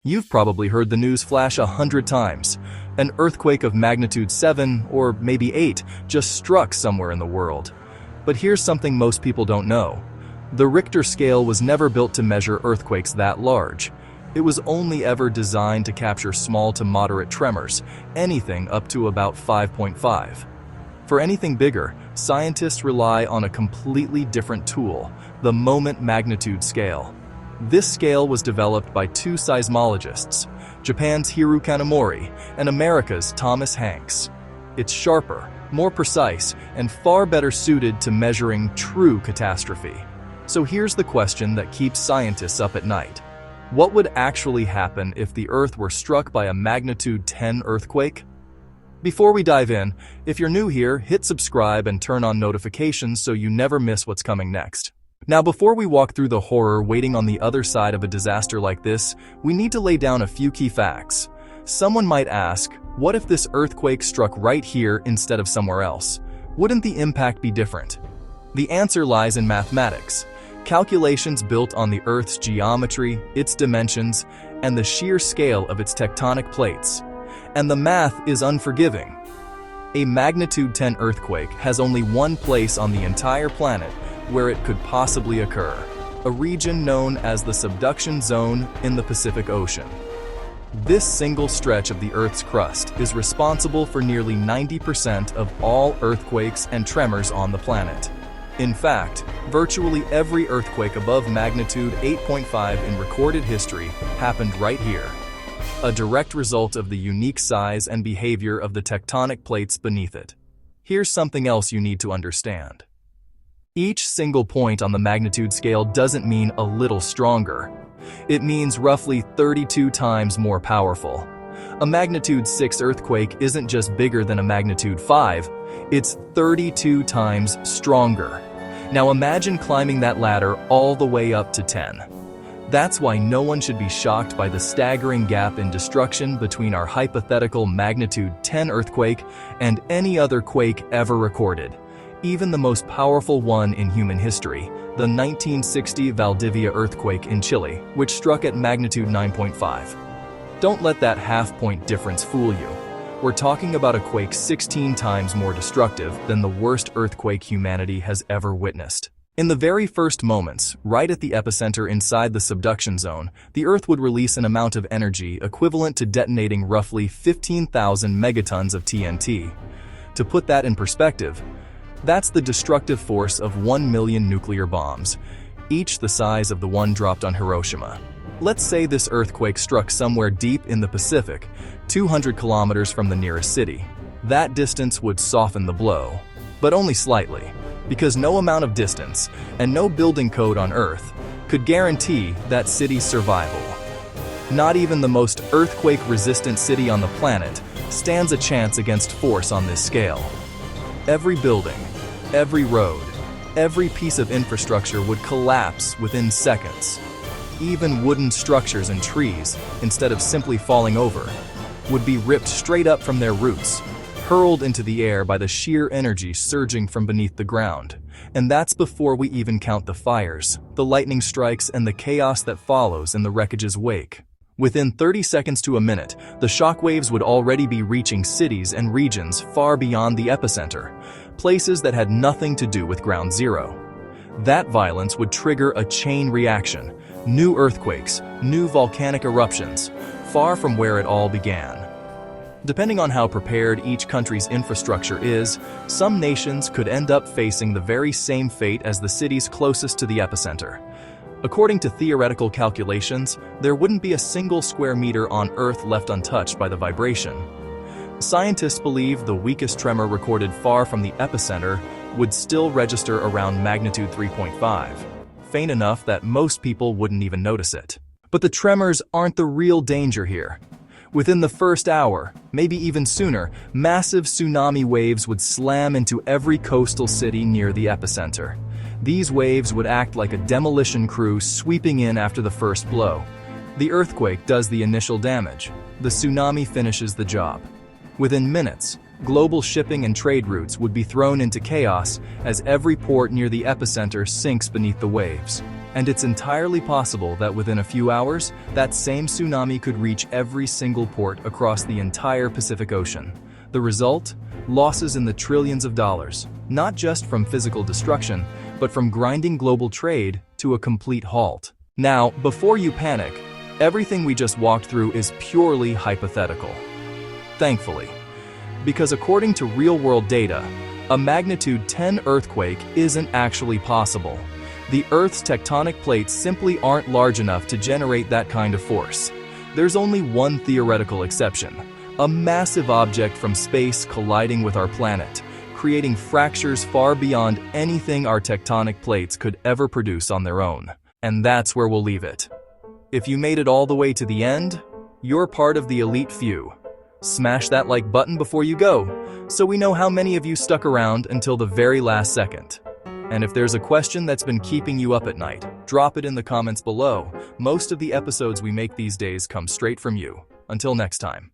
You've probably heard the news flash 100 times. An earthquake of magnitude 7 or maybe 8 just struck somewhere in the world. But here's something most people don't know. The Richter scale was never built to measure earthquakes that large. It was only ever designed to capture small to moderate tremors, anything up to about 5.5. For anything bigger, scientists rely on a completely different tool, the moment magnitude scale. This scale was developed by two seismologists, Japan's Hiro Kanamori and America's Thomas Hanks. It's sharper, more precise, and far better suited to measuring true catastrophe. So here's the question that keeps scientists up at night. What would actually happen if the Earth were struck by a magnitude 10 earthquake? Before we dive in, if you're new here, hit subscribe and turn on notifications so you never miss what's coming next. Now, before we walk through the horror waiting on the other side of a disaster like this, we need to lay down a few key facts. Someone might ask, what if this earthquake struck right here instead of somewhere else? Wouldn't the impact be different? The answer lies in mathematics. Calculations built on the Earth's geometry, its dimensions, and the sheer scale of its tectonic plates. And the math is unforgiving. A magnitude 10 earthquake has only one place on the entire planet where it could possibly occur, a region known as the subduction zone in the Pacific Ocean. This single stretch of the Earth's crust is responsible for nearly 90% of all earthquakes and tremors on the planet. In fact, virtually every earthquake above magnitude 8.5 in recorded history happened right here, a direct result of the unique size and behavior of the tectonic plates beneath it. Here's something else you need to understand. Each single point on the magnitude scale doesn't mean a little stronger. It means roughly 32 times more powerful. A magnitude 6 earthquake isn't just bigger than a magnitude 5, it's 32 times stronger. Now imagine climbing that ladder all the way up to 10. That's why no one should be shocked by the staggering gap in destruction between our hypothetical magnitude 10 earthquake and any other quake ever recorded. Even the most powerful one in human history, the 1960 Valdivia earthquake in Chile, which struck at magnitude 9.5. Don't let that half-point difference fool you. We're talking about a quake 16 times more destructive than the worst earthquake humanity has ever witnessed. In the very first moments, right at the epicenter inside the subduction zone, the Earth would release an amount of energy equivalent to detonating roughly 15,000 megatons of TNT. To put that in perspective, that's the destructive force of 1 million nuclear bombs, each the size of the one dropped on Hiroshima. Let's say this earthquake struck somewhere deep in the Pacific, 200 kilometers from the nearest city. That distance would soften the blow, but only slightly, because no amount of distance and no building code on Earth could guarantee that city's survival. Not even the most earthquake-resistant city on the planet stands a chance against force on this scale. Every building, every road, every piece of infrastructure would collapse within seconds. Even wooden structures and trees, instead of simply falling over, would be ripped straight up from their roots, hurled into the air by the sheer energy surging from beneath the ground. And that's before we even count the fires, the lightning strikes, and the chaos that follows in the wreckage's wake. Within 30 seconds to a minute, the shockwaves would already be reaching cities and regions far beyond the epicenter, places that had nothing to do with ground zero. That violence would trigger a chain reaction, new earthquakes, new volcanic eruptions, far from where it all began. Depending on how prepared each country's infrastructure is, some nations could end up facing the very same fate as the cities closest to the epicenter. According to theoretical calculations, there wouldn't be a single square meter on Earth left untouched by the vibration. Scientists believe the weakest tremor recorded far from the epicenter would still register around magnitude 3.5, faint enough that most people wouldn't even notice it. But the tremors aren't the real danger here. Within the first hour, maybe even sooner, massive tsunami waves would slam into every coastal city near the epicenter. These waves would act like a demolition crew sweeping in after the first blow. The earthquake does the initial damage. The tsunami finishes the job. Within minutes, global shipping and trade routes would be thrown into chaos as every port near the epicenter sinks beneath the waves. And it's entirely possible that within a few hours, that same tsunami could reach every single port across the entire Pacific Ocean. The result? Losses in the trillions of dollars, not just from physical destruction, but from grinding global trade to a complete halt. Now, before you panic, everything we just walked through is purely hypothetical. Thankfully. Because according to real-world data, a magnitude 10 earthquake isn't actually possible. The Earth's tectonic plates simply aren't large enough to generate that kind of force. There's only one theoretical exception: a massive object from space colliding with our planet, creating fractures far beyond anything our tectonic plates could ever produce on their own. And that's where we'll leave it. If you made it all the way to the end, you're part of the elite few. Smash that like button before you go, so we know how many of you stuck around until the very last second. And if there's a question that's been keeping you up at night, drop it in the comments below. Most of the episodes we make these days come straight from you. Until next time.